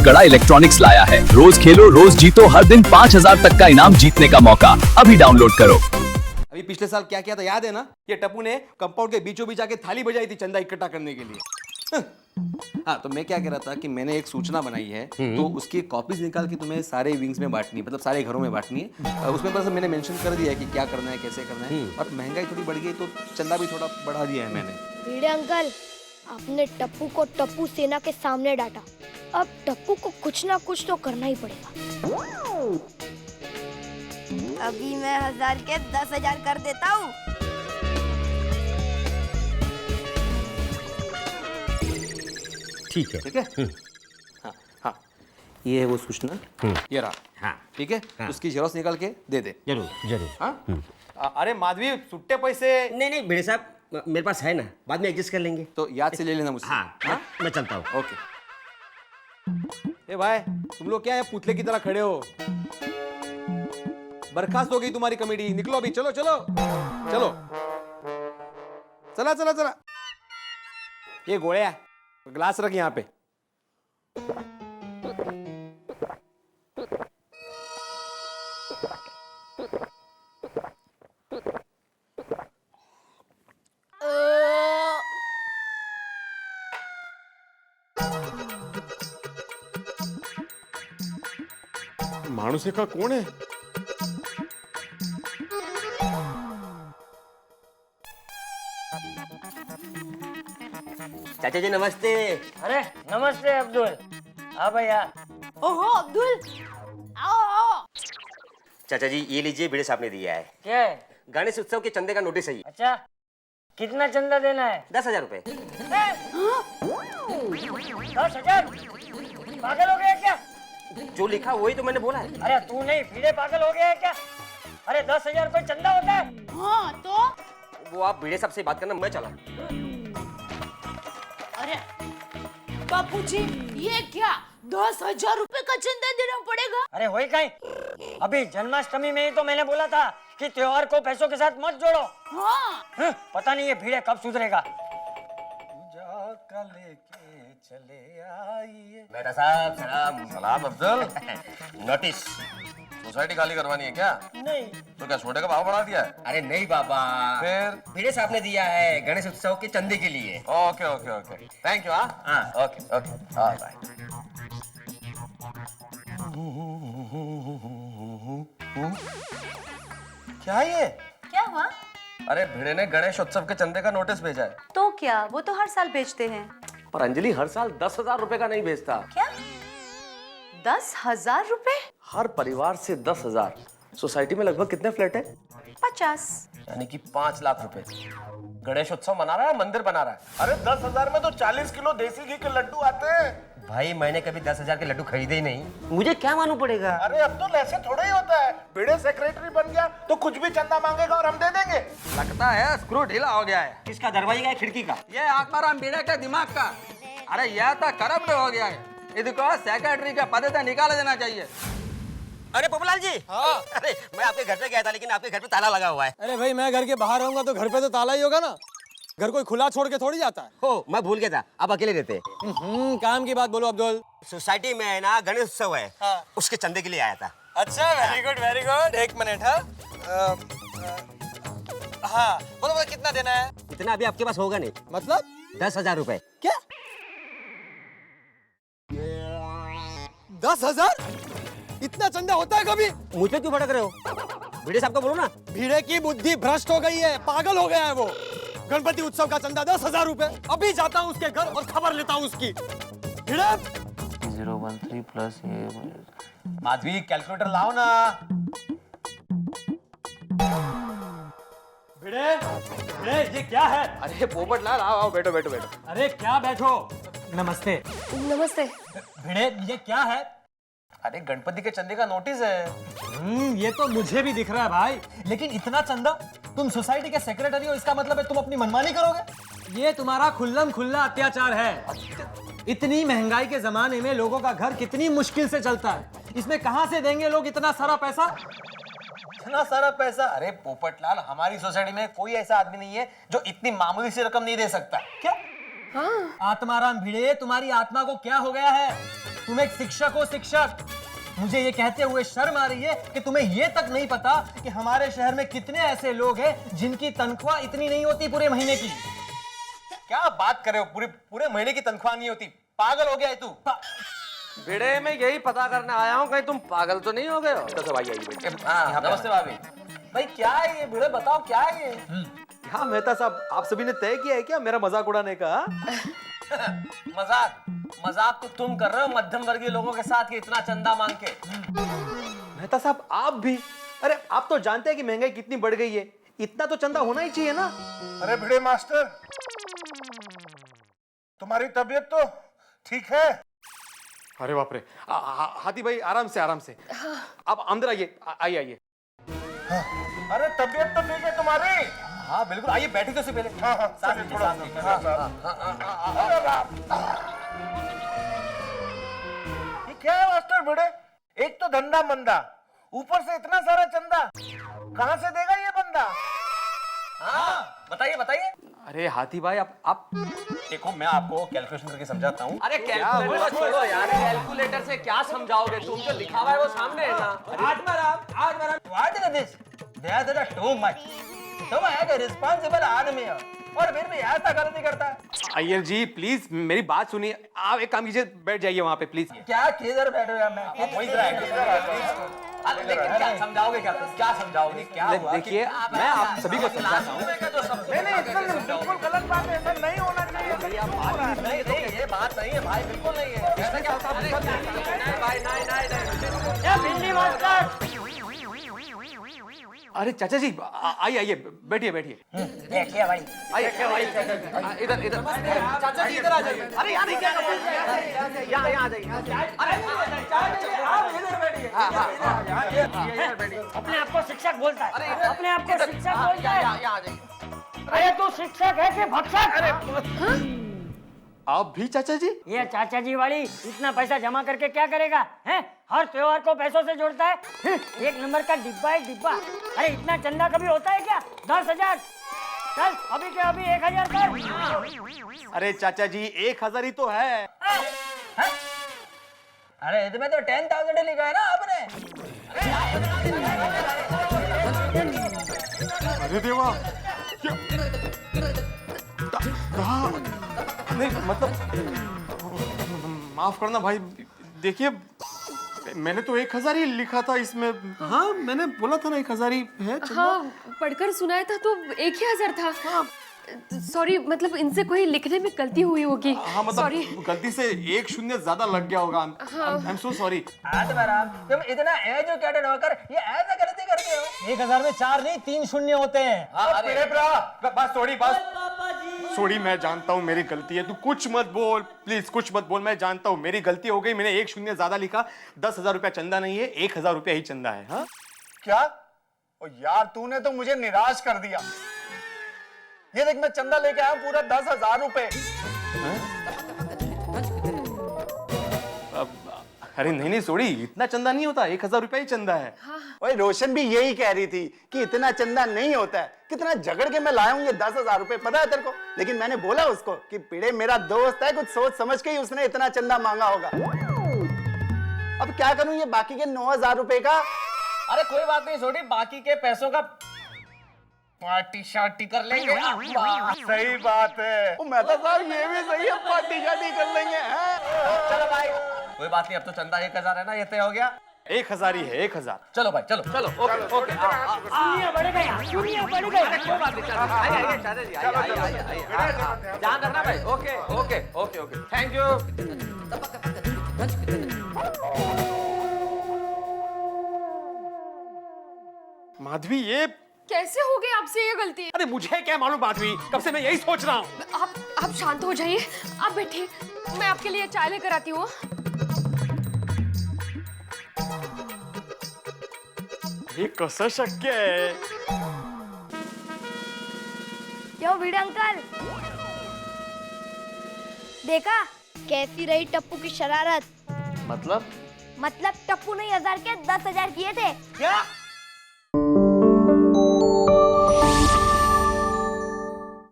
गड़ा इलेक्ट्रॉनिक्स लाया है। रोज खेलो रोज जीतो, हर दिन 5,000 तक का इनाम जीतने का मौका। अभी डाउनलोड करो। अभी पिछले साल क्या किया था याद है ना? ये टप्पू ने कंपाउंड के बीचों बीच आके थाली बजाई थी चंदा इकट्ठा करने के लिए। हाँ, तो मैं क्या कह रहा था कि मैंने एक सूचना बनाई है, तो उसकी कॉपीज निकाल के तुम्हें सारे विंग्स में बांटनी है, मतलब सारे घरों में बांटनी है। उसमें बस मैंने मेंशन कर दिया है कि क्या करना है, कैसे करना है। और महंगाई थोड़ी बढ़ गई तो चंदा भी थोड़ा बढ़ा दिया है मैंने। भिड़े अंकल, आपने टप्पू को टप्पू सेना के सामने डांटा। अब टप्पू को कुछ ना कुछ तो करना ही पड़ेगा। अभी मैं 1000 के 10,000 कर देता हूँ। ठीक है। ठीक है? हाँ हाँ, ये है वो सूचना, ये रहा। हाँ ठीक है, हाँ। उसकी जेरोक्स निकाल के दे दे। जरूर जरूर। हाँ? अरे माधवी, सुट्टे पैसे नहीं नहीं भिड़े साहब, मेरे पास है ना, बाद में एडजस्ट कर लेंगे। तो याद से ले लेना मुझसे। हाँ मैं चलता हूँ। ओके। ए भाई, तुम लोग क्या है पुतले की तरह खड़े हो? बर्खास्त हो गई तुम्हारी कमेटी, निकलो अभी, चलो चलो चलो, चला चला चला। ये गोळ्या, ग्लास रख यहाँ पे। माणूस का कोण है? चाचा जी नमस्ते। अरे नमस्ते अब्दुल। हाँ भैया। ओहो अब्दुल, आओ आओ। चाचा जी ये लीजिए, भिड़े साहब ने दिया है। क्या है? गणेश उत्सव के चंदे का नोटिस है ये। अच्छा, कितना चंदा देना है? 10,000 रुपए। 10,000? पागल हो गया क्या? जो लिखा वही तो मैंने बोला है। अरे तू नहीं, भिड़े पागल हो गया है क्या? अरे 10,000 रुपए चंदा होता है? हाँ तो वो आप भिड़े साहब से बात करना, मैं चला। अरे बापू जी, ये क्या 10,000 रुपए का चंदा देना पड़ेगा? अरे होई कहीं, अभी जन्माष्टमी में ही तो मैंने बोला था कि त्योहार को पैसों के साथ मत जोड़ो। हाँ पता नहीं ये भिड़े कब सुधरेगा। बेटा साहब सलाम। सलाम अफजल। नोटिस। सोसाइटी खाली करवानी है क्या? नहीं। तो क्या सोडे का भाव बढ़ा दिया है? अरे नहीं बाबा, फिर? भिड़े साहब ने दिया है गणेश उत्सव के चंदे के लिए। Okay okay okay, thank you. हाँ ओके ओके, बाय। क्या ये? क्या हुआ? अरे भिड़े ने गणेश उत्सव के चंदे का नोटिस भेजा है। तो क्या, वो तो हर साल भेजते हैं। पर अंजलि हर साल 10,000 रुपए का नहीं भेजता। क्या? 10,000 रुपए? हर परिवार से 10,000। सोसाइटी में लगभग कितने फ्लैट है? 50। यानी कि 5 लाख रुपए। गणेश उत्सव मना रहा है, मंदिर बना रहा है। अरे 10,000 में तो 40 किलो देसी घी के लड्डू आते हैं। भाई मैंने कभी 10,000 के लड्डू खरीदे ही नहीं, मुझे क्या मालूम पड़ेगा। अरे अब तो ऐसे थोड़ा ही होता है। भिड़े सेक्रेटरी बन गया तो कुछ भी चंदा मांगेगा और हम दे देंगे। लगता है स्क्रू ढीला हो गया है। किसका, दरवाजे का या खिड़की का? ये आत्माराम भिड़े के दिमाग का। अरे यह तो करप्ट हो गया है, इसको सेक्रेटरी के पद से निकाल देना चाहिए। अरे पोपलाल जी। हाँ। अरे मैं आपके घर पे गया था, लेकिन आपके घर पे ताला लगा हुआ है। अरे भाई, मैं घर के बाहर रहूंगा तो घर पे तो ताला ही होगा ना। घर कोई खुला छोड़ के थोड़ी जाता है। हो, मैं भूल गया था, आप अकेले रहते। काम की बात बोलो अब्दुल। सोसाइटी में है ना गणेश उत्सव है। हाँ। उसके चंदे के लिए आया था। अच्छा, वेरी गुड वेरी गुड। एक मिनट। हाँ बोलो बोलो, कितना देना है? इतना अभी आपके पास होगा नहीं। मतलब 10,000 रुपए। क्या? 10,000? इतना चंदा होता है कभी? मुझ पे क्यों भड़क रहे हो? भिड़े साहब को बोलो ना। भिड़े की बुद्धि भ्रष्ट हो गई है, पागल हो गया है वो। गणपति उत्सव का चंदा 10,000 रुपए। अभी जाता हूँ उसके घर और खबर लेता हूँ उसकी। भिड़े 013 प्लस ये। माधवी, कैलकुलेटर लाओ ना। भिड़े भिड़े, ये क्या है? अरे पोपट लाल, आओ आओ, बैठो बैठो बैठो। अरे क्या बैठो। नमस्ते। नमस्ते। भिड़े ये क्या है? अरे गणपति के चंदे का नोटिस है। ये तो मुझे भी दिख रहा है भाई, लेकिन इतना चंदा? तुम सोसाइटी के सेक्रेटरी हो, इसका मतलब है तुम अपनी मनमानी करोगे? ये तुम्हारा खुल्लम खुल्ला अत्याचार है। इतनी महंगाई के जमाने में लोगों का घर कितनी मुश्किल से चलता है, इसमें कहां से देंगे लोग इतना सारा पैसा? इतना सारा पैसा? अरे पोपटलाल, हमारी सोसाइटी में कोई ऐसा आदमी नहीं है जो इतनी मामूली सी रकम नहीं दे सकता। क्या? हाँ। आत्माराम भिड़े, तुम्हारी आत्मा को क्या हो गया है? तुम एक शिक्षक हो, शिक्षक। मुझे ये कहते हुए शर्म आ रही है कि तुम्हें ये तक नहीं पता कि हमारे शहर में कितने ऐसे लोग हैं जिनकी तनख्वाह इतनी नहीं होती पूरे महीने की। क्या बात कर रहे हो? पूरे महीने की तनख्वाह नहीं होती? पागल हो गया है तू? भिड़े में यही पता करने आया हूँ कहीं तुम पागल तो नहीं हो गए हो? तो भाई आइए। हाँ, नमस्ते भाभी। भाई क्या है ये? भिड़े बताओ क्या है ये? क्या मेहता साहब, आप सभी ने तय किया है क्या मेरा मजाक उड़ाने का? मजाक तो तुम कर रहे हो मध्यम वर्गीय लोगों के साथ कि इतना चंदा मांग के। मेहता साहब आप भी, अरे आप तो जानते हैं कि महंगाई कितनी बढ़ गई है, इतना तो चंदा होना ही चाहिए ना। अरे भिड़े मास्टर, तुम्हारी तबीयत तो ठीक है? अरे बाप रे, हाथी भाई आराम से आराम से। आप अंदर आइए, आइए आइए। अरे तबीयत तो ठीक है तुम्हारी? हाँ बिल्कुल, आइए बैठे तो से पहले। हाँ, थोड़ा ये क्या है मास्टर भिड़े? एक तो धंधा मंदा, ऊपर से इतना सारा चंदा, कहाँ से देगा ये बंदा? हाँ, बताइए बताइए। अरे हाथी भाई आप देखो मैं आपको कैलकुलेशन करके समझाता हूँ। अरे कैलकुलेटर छोड़ो यार, कैलकुलेटर से क्या समझाओगे? तुम जो लिखा हुआ है वो सामने है ना। What is this? That's too much. तुम एक रिस्पांसिबल आदमी हो और फिर भी ऐसा गलती करता है। अय्यर जी प्लीज मेरी बात सुनिए, आप एक काम कीजिए, बैठ जाइए वहाँ पे प्लीज। क्या किधर बैठूंगा मैं? वहीं रहा है। लेकिन क्या समझाओगे? क्या समझाओगे? क्या हुआ? देखिए मैं आप सभी को समझाता हूँ। बिल्कुल गलत बात है, ऐसा नहीं होना चाहिए। नहीं, ये बात नहीं है भाई, बिल्कुल नहीं है। इसमें क्या होता है भाई? नहीं। अरे चाचा जी आइए आइए, बैठिए बैठिए। देखिए भाई, आइए इधर इधर। चाचा जी इधर आ जाइए। अरे यहाँ नहीं, क्या यहाँ आ जाइए। आप इधर बैठिए। अपने आप को शिक्षक बोलता है। अपने आप को शिक्षक बोलता है। यहाँ आ जाइए। अरे तू शिक्षक है कि भक्षक? आप भी चाचा जी? ये चाचा जी वाली इतना पैसा जमा करके क्या करेगा? हैं? हर त्योहार को पैसों से जोड़ता है। एक नंबर का डिब्बा है डिब्बा। अरे इतना चंदा कभी होता है क्या? 10,000। चल अभी के अभी 1,000 कर। अरे चाचा जी 1,000 ही तो है। अरे इसमें तो 10,000 लिखा है ना आपने। अरे देवा, नहीं मतलब माफ करना भाई, देखिए मैंने तो 1,000 ही लिखा था इसमें। हाँ मैंने बोला था ना 1,000 ही है। हाँ, पढ़कर सुनाया था तो 1,000 था। सॉरी, मतलब इनसे कोई लिखने में गलती हुई होगी। हाँ मतलब गलती से 1 शून्य ज्यादा लग गया होगा। I am so sorry. तुम इतना एजुकेटेड होकर ये ऐसा गलती करते हो? 1,000 में 4 नहीं 3 शून्य होते हैं। बस सॉरी, मैं जानता हूँ मेरी गलती है, तू कुछ मत बोल प्लीज, कुछ मत बोल। मैं जानता हूँ मेरी गलती हो गई, मैंने 1 शून्य ज्यादा लिखा। 10,000 रुपया चंदा नहीं है, 1,000 रुपया ही चंदा है। हाँ क्या? ओ यार तूने तो मुझे निराश कर दिया। ये देख मैं चंदा लेके आया पूरा 10,000 रुपए। अरे नहीं सॉरी, इतना चंदा नहीं होता, 1,000 रुपया ही चंदा है। ओए रोशन भी यही कह रही थी कि इतना चंदा नहीं होता है। कितना झगड़ के मैं लाया हूँ ये 10,000 रुपए, पता है तेरे को? लेकिन मैंने बोला उसको कि पीड़े मेरा दोस्त है, कुछ सोच समझ के ही उसने इतना चंदा मांगा होगा। अब क्या करूं ये बाकी के 9,000 रुपए का? अरे कोई बात नहीं छोटी, बाकी के पैसों का पार्टी शार्टी कर लेंगे। सही बात है। मेहता साहब ये भी सही है, पार्टी शार्टी कर लेंगे। चलो भाई कोई बात नहीं, अब तो चंदा 1,000 है ना, ये तय हो गया। 1,000 ही है, 1,000। चलो भाई चलो चलो, ओके ओके। शून्य बढ़ेगा यहाँ, शून्य बढ़ेगा। कोई बात नहीं, चलो आइए चाचा जी, आइए। ध्यान रखना भाई। Okay okay okay okay, thank you. Madhavi ये कैसे हो गई आपसे ये गलती? अरे मुझे क्या मालूम माधवी, कब से मैं यही सोच रहा हूँ। आप शांत हो जाइए, आप बैठिए, मैं आपके लिए चाय लेकर आती हूँ। ये कसं शक्य है? क्यों भिड़े अंकल, देखा कैसी रही टप्पू की शरारत? मतलब टप्पू ने 1,000 के 10,000 किए थे। क्या?